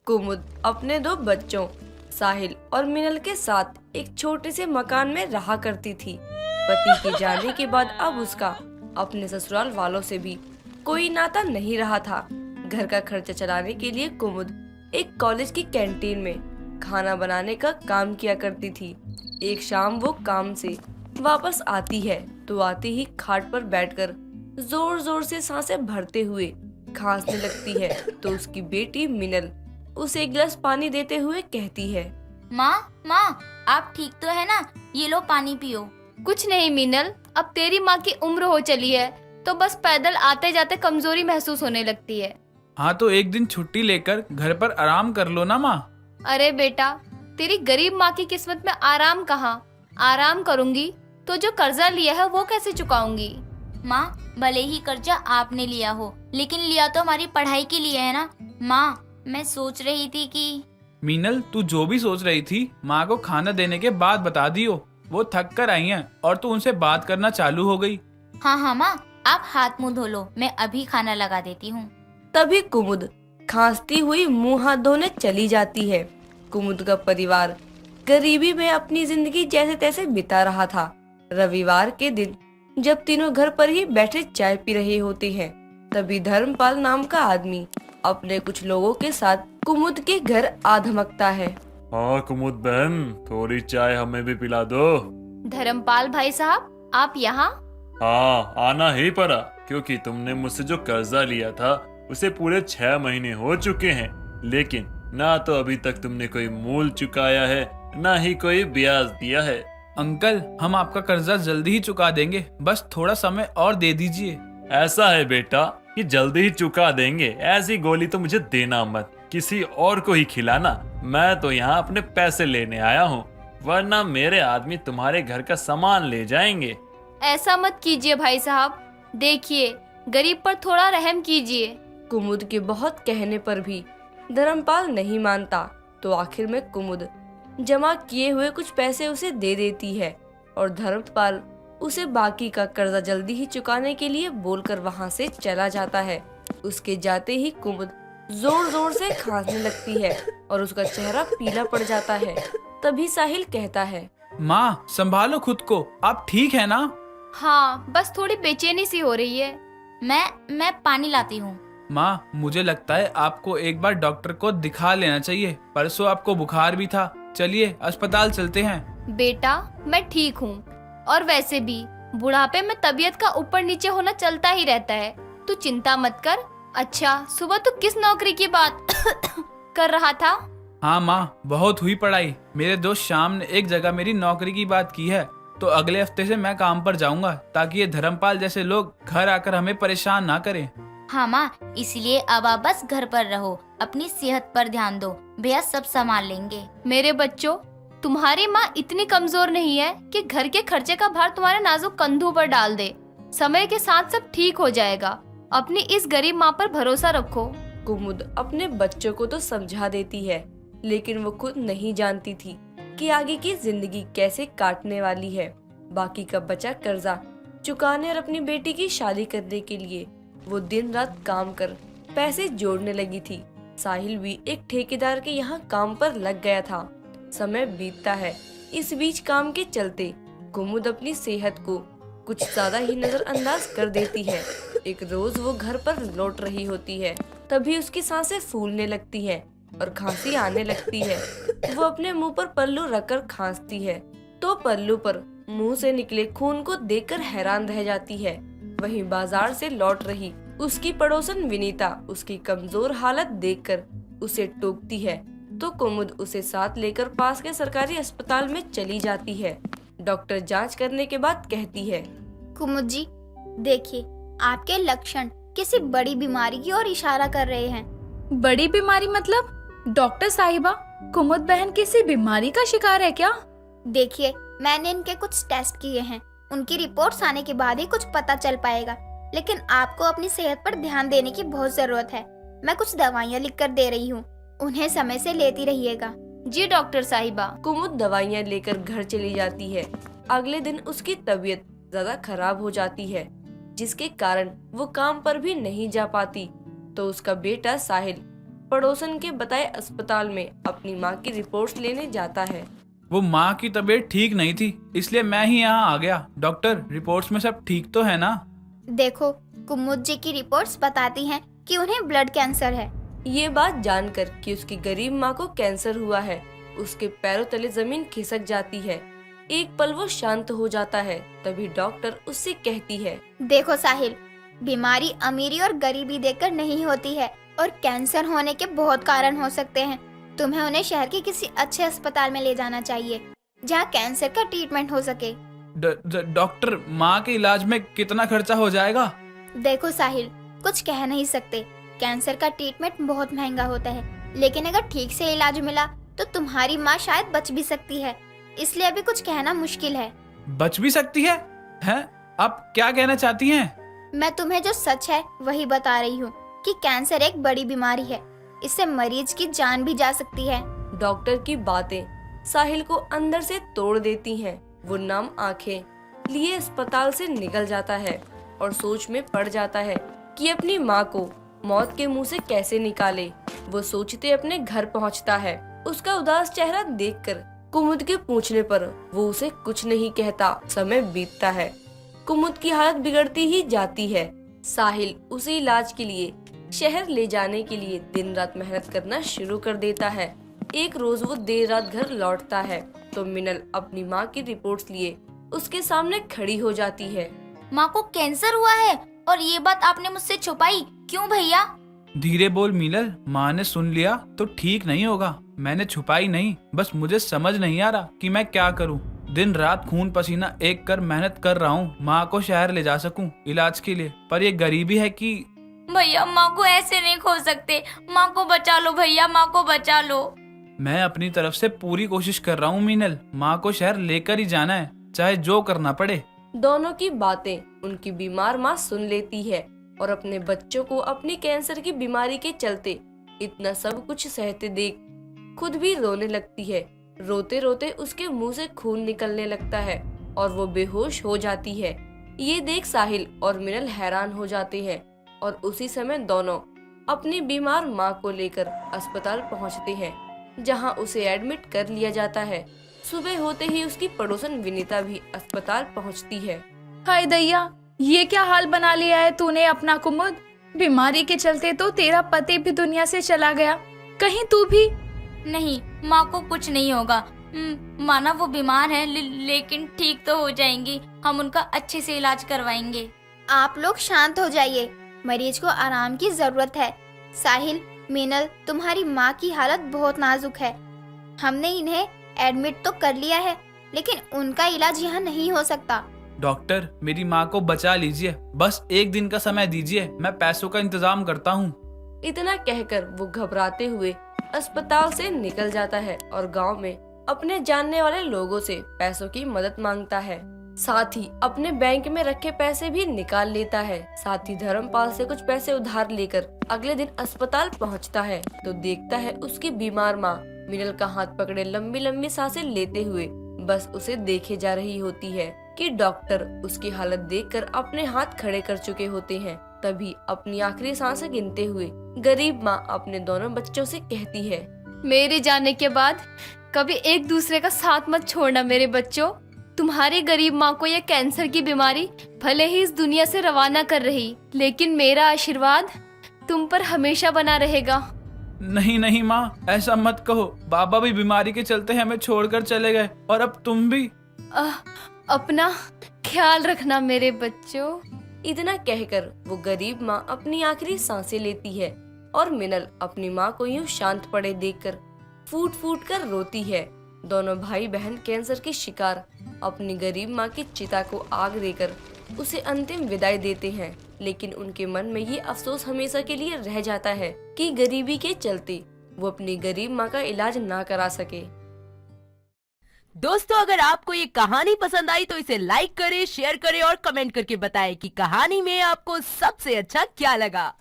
कुमुद अपने दो बच्चों साहिल और मिनल के साथ एक छोटे से मकान में रहा करती थी। पति के जाने के बाद अब उसका अपने ससुराल वालों से भी कोई नाता नहीं रहा था। घर का खर्चा चलाने के लिए कुमुद एक कॉलेज की कैंटीन में खाना बनाने का काम किया करती थी। एक शाम वो काम से वापस आती है तो आते ही खाट पर बैठकर जोर जोर से सांसें भरते हुए खांसने लगती है तो उसकी बेटी मिनल उसे एक गिलास पानी देते हुए कहती है, माँ माँ, आप ठीक तो है ना? ये लो पानी पियो। कुछ नहीं मिनल, अब तेरी माँ की उम्र हो चली है तो बस पैदल आते जाते कमजोरी महसूस होने लगती है। हाँ तो एक दिन छुट्टी लेकर घर पर आराम कर लो ना माँ। अरे बेटा, तेरी गरीब माँ की किस्मत में आराम कहाँ? आराम करूंगी तो जो कर्जा लिया है वो कैसे चुकाऊंगी? माँ, भले ही कर्जा आपने लिया हो, लेकिन लिया तो हमारी पढ़ाई के लिए है ना। माँ, मैं सोच रही थी कि मीनल, तू जो भी सोच रही थी माँ को खाना देने के बाद बता दियो। वो थक कर आई हैं और तू उनसे बात करना चालू हो गई। हाँ हाँ माँ, आप हाथ मुंह धो लो, मैं अभी खाना लगा देती हूँ। तभी कुमुद खांसती हुई मुंह हाथ धोने चली जाती है। कुमुद का परिवार गरीबी में अपनी जिंदगी जैसे तैसे बिता रहा था। रविवार के दिन जब तीनों घर पर ही बैठे चाय पी रहे होते हैं, तभी धर्मपाल नाम का आदमी अपने कुछ लोगों के साथ कुमुद के घर आ धमकता है। हाँ कुमुद बहन, थोड़ी चाय हमें भी पिला दो। धर्मपाल भाई साहब, आप यहाँ? हाँ, आना ही पड़ा क्योंकि तुमने मुझसे जो कर्जा लिया था उसे पूरे 6 महीने हो चुके हैं, लेकिन ना तो अभी तक तुमने कोई मूल चुकाया है, ना ही कोई ब्याज दिया है। अंकल, हम आपका कर्जा जल्दी ही चुका देंगे, बस थोड़ा समय और दे दीजिए। ऐसा है बेटा कि जल्दी ही चुका देंगे, ऐसी गोली तो मुझे देना मत, किसी और को ही खिलाना। मैं तो यहाँ अपने पैसे लेने आया हूँ, वरना मेरे आदमी तुम्हारे घर का सामान ले जाएंगे। ऐसा मत कीजिए भाई साहब, देखिए गरीब पर थोड़ा रहम कीजिए। कुमुद के बहुत कहने पर भी धर्मपाल नहीं मानता तो आखिर में कुमुद जमा किए हुए कुछ पैसे उसे दे देती है और धर्मपाल उसे बाकी का कर्जा जल्दी ही चुकाने के लिए बोलकर वहां से चला जाता है। उसके जाते ही कुमुद जोर जोर से खांसने लगती है और उसका चेहरा पीला पड़ जाता है। तभी साहिल कहता है, माँ संभालो खुद को, आप ठीक है ना? हाँ, बस थोड़ी बेचैनी सी हो रही है। मैं पानी लाती हूँ। माँ, मुझे लगता है आपको एक बार डॉक्टर को दिखा लेना चाहिए। परसों आपको बुखार भी था। चलिए अस्पताल चलते हैं। बेटा, मैं ठीक हूँ और वैसे भी बुढ़ापे में तबीयत का ऊपर नीचे होना चलता ही रहता है। तू चिंता मत कर। अच्छा, सुबह तू किस नौकरी की बात कर रहा था? हाँ माँ, बहुत हुई पढ़ाई। मेरे दोस्त श्याम ने एक जगह मेरी नौकरी की बात की है, तो अगले हफ्ते से मैं काम पर जाऊंगा ताकि ये धर्मपाल जैसे लोग घर आकर हमें परेशान ना करें। हाँ माँ, इसलिए अब आप बस घर पर रहो, अपनी सेहत पर ध्यान दो, भैया सब संभाल लेंगे। मेरे बच्चों, तुम्हारी माँ इतनी कमजोर नहीं है कि घर के खर्चे का भार तुम्हारे नाजुक कंधों पर डाल दे। समय के साथ सब ठीक हो जाएगा। अपनी इस गरीब माँ पर भरोसा रखो। कुमुद अपने बच्चों को तो समझा देती है, लेकिन वो खुद नहीं जानती थी कि आगे की जिंदगी कैसे काटने वाली है। बाकी का बचा कर्जा चुकाने और अपनी बेटी की शादी करने के लिए वो दिन रात काम कर पैसे जोड़ने लगी थी। साहिल भी एक ठेकेदार के यहाँ काम पर लग गया था। समय बीतता है। इस बीच काम के चलते कुमुद अपनी सेहत को कुछ ज्यादा ही नजरअंदाज कर देती है। एक रोज वो घर पर लौट रही होती है, तभी उसकी सांसें फूलने लगती है और खांसी आने लगती है। वो अपने मुंह पर पल्लू रखकर खांसती है तो पल्लू पर मुंह से निकले खून को देखकर हैरान रह जाती है। वहीं बाजार से लौट रही उसकी पड़ोसन विनीता उसकी कमजोर हालत देखकर उसे टोकती है तो कुमुद उसे साथ लेकर पास के सरकारी अस्पताल में चली जाती है। डॉक्टर जांच करने के बाद कहती है, कुमुद जी, देखिए आपके लक्षण किसी बड़ी बीमारी की ओर इशारा कर रहे हैं। बड़ी बीमारी मतलब? डॉक्टर साहिबा, कुमुद बहन किसी बीमारी का शिकार है क्या? देखिए, मैंने इनके कुछ टेस्ट किए हैं, उनकी रिपोर्ट्स आने के बाद ही कुछ पता चल पाएगा, लेकिन आपको अपनी सेहत पर ध्यान देने की बहुत जरूरत है। मैं कुछ दवाइयाँ लिख कर दे रही हूँ, उन्हें समय से लेती रहिएगा। जी डॉक्टर साहिबा। कुमुद दवाइयाँ लेकर घर चली जाती है। अगले दिन उसकी तबीयत ज्यादा खराब हो जाती है, जिसके कारण वो काम पर भी नहीं जा पाती। तो उसका बेटा साहिल पड़ोसन के बताए अस्पताल में अपनी माँ की रिपोर्ट्स लेने जाता है। वो माँ की तबीयत ठीक नहीं थी, इसलिए मैं ही यहाँ आ गया। डॉक्टर, रिपोर्ट्स में सब ठीक तो है ना? देखो, कुमुद जी की रिपोर्ट्स बताती हैं कि उन्हें ब्लड कैंसर है। ये बात जानकर कि उसकी गरीब माँ को कैंसर हुआ है, उसके पैरों तले जमीन खिसक जाती है। एक पल वो शांत हो जाता है। तभी डॉक्टर उससे कहती है, देखो साहिल, बीमारी अमीरी और गरीबी देखकर नहीं होती है और कैंसर होने के बहुत कारण हो सकते हैं। तुम्हें उन्हें शहर के किसी अच्छे अस्पताल में ले जाना चाहिए जहाँ कैंसर का ट्रीटमेंट हो सके। डॉक्टर, माँ के इलाज में कितना खर्चा हो जाएगा? देखो साहिल, कुछ कह नहीं सकते। कैंसर का ट्रीटमेंट बहुत महंगा होता है, लेकिन अगर ठीक से इलाज मिला तो तुम्हारी माँ शायद बच भी सकती है। इसलिए अभी कुछ कहना मुश्किल है। बच भी सकती है? हैं? आप क्या कहना चाहती हैं? मैं तुम्हें जो सच है वही बता रही हूँ कि कैंसर एक बड़ी बीमारी है। इससे मरीज की जान भी जा सकती है। डॉक्टर की बातें साहिल को अंदर से तोड़ देती हैं। वो नम आंखें लिए अस्पताल से निकल जाता है और सोच में पड़ जाता है कि अपनी माँ को मौत के मुंह से कैसे निकाले। वो सोचते अपने घर पहुँचता है। उसका उदास चेहरा देखकर कुमुद के पूछने पर वो उसे कुछ नहीं कहता। समय बीतता है। कुमुद की हालत बिगड़ती ही जाती है। साहिल उसे इलाज के लिए शहर ले जाने के लिए दिन रात मेहनत करना शुरू कर देता है। एक रोज वो देर रात घर लौटता है तो मिनल अपनी माँ की रिपोर्ट्स लिए उसके सामने खड़ी हो जाती है। माँ को कैंसर हुआ है और ये बात आपने मुझसे छुपाई क्यों भैया? धीरे बोल मिनल, माँ ने सुन लिया तो ठीक नहीं होगा। मैंने छुपाई नहीं, बस मुझे समझ नहीं आ रहा कि मैं क्या करूँ। दिन रात खून पसीना एक कर मेहनत कर रहा हूँ माँ को शहर ले जा सकूँ इलाज के लिए, पर ये गरीबी है कि भैया, माँ को ऐसे नहीं खो सकते। माँ को बचा लो भैया, माँ को बचा लो। मैं अपनी तरफ से पूरी कोशिश कर रहा हूँ मीनल। माँ को शहर लेकर ही जाना है, चाहे जो करना पड़े। दोनों की बातें उनकी बीमार माँ सुन लेती है और अपने बच्चों को अपनी कैंसर की बीमारी के चलते इतना सब कुछ सहते देख खुद भी रोने लगती है। रोते रोते उसके मुंह से खून निकलने लगता है और वो बेहोश हो जाती है। ये देख साहिल और मिनल हैरान हो जाते हैं और उसी समय दोनों अपनी बीमार माँ को लेकर अस्पताल पहुँचते हैं, जहाँ उसे एडमिट कर लिया जाता है। सुबह होते ही उसकी पड़ोसन विनीता भी अस्पताल पहुँचती है। हाय दैया, ये क्या हाल बना लिया है तूने अपना कुमुद। बीमारी के चलते तो तेरा पति भी दुनिया से चला गया, कहीं तू भी? नहीं, माँ को कुछ नहीं होगा। माना वो बीमार है लेकिन ठीक तो हो जाएंगी। हम उनका अच्छे से इलाज करवाएंगे। आप लोग शांत हो जाइए, मरीज को आराम की जरूरत है। साहिल, मीनल, तुम्हारी माँ की हालत बहुत नाजुक है। हमने इन्हें एडमिट तो कर लिया है, लेकिन उनका इलाज यहाँ नहीं हो सकता। डॉक्टर, मेरी माँ को बचा लीजिए, बस एक दिन का समय दीजिए, मैं पैसों का इंतजाम करता हूँ। इतना कहकर वो घबराते हुए अस्पताल से निकल जाता है और गांव में अपने जानने वाले लोगों से पैसों की मदद मांगता है। साथ ही अपने बैंक में रखे पैसे भी निकाल लेता है। साथ ही धर्मपाल से कुछ पैसे उधार लेकर अगले दिन अस्पताल पहुंचता है तो देखता है उसकी बीमार माँ मिनल का हाथ पकड़े लंबी लंबी सांसें लेते हुए बस उसे देखे जा रही होती है कि डॉक्टर उसकी हालत देखकर अपने हाथ खड़े कर चुके होते हैं। तभी अपनी आखिरी सांसें गिनते हुए गरीब माँ अपने दोनों बच्चों से कहती है, मेरे जाने के बाद कभी एक दूसरे का साथ मत छोड़ना मेरे बच्चों। तुम्हारी गरीब माँ को यह कैंसर की बीमारी भले ही इस दुनिया से रवाना कर रही, लेकिन मेरा आशीर्वाद तुम पर हमेशा बना रहेगा। नहीं नहीं माँ, ऐसा मत कहो। बाबा भी बीमारी के चलते हमें छोड़कर चले गए और अब तुम भी। अपना ख्याल रखना मेरे बच्चों। इतना कहकर वो गरीब माँ अपनी आखिरी सांसें लेती है और मिनल अपनी माँ को यूं शांत पड़े देखकर फूट फूट कर रोती है। दोनों भाई बहन कैंसर के शिकार अपनी गरीब माँ की चिता को आग देकर उसे अंतिम विदाई देते हैं, लेकिन उनके मन में ये अफसोस हमेशा के लिए रह जाता है कि गरीबी के चलते वो अपनी गरीब माँ का इलाज ना करा सके। दोस्तों, अगर आपको ये कहानी पसंद आई तो इसे लाइक करें, शेयर करें और कमेंट करके बताएं कि कहानी में आपको सबसे अच्छा क्या लगा।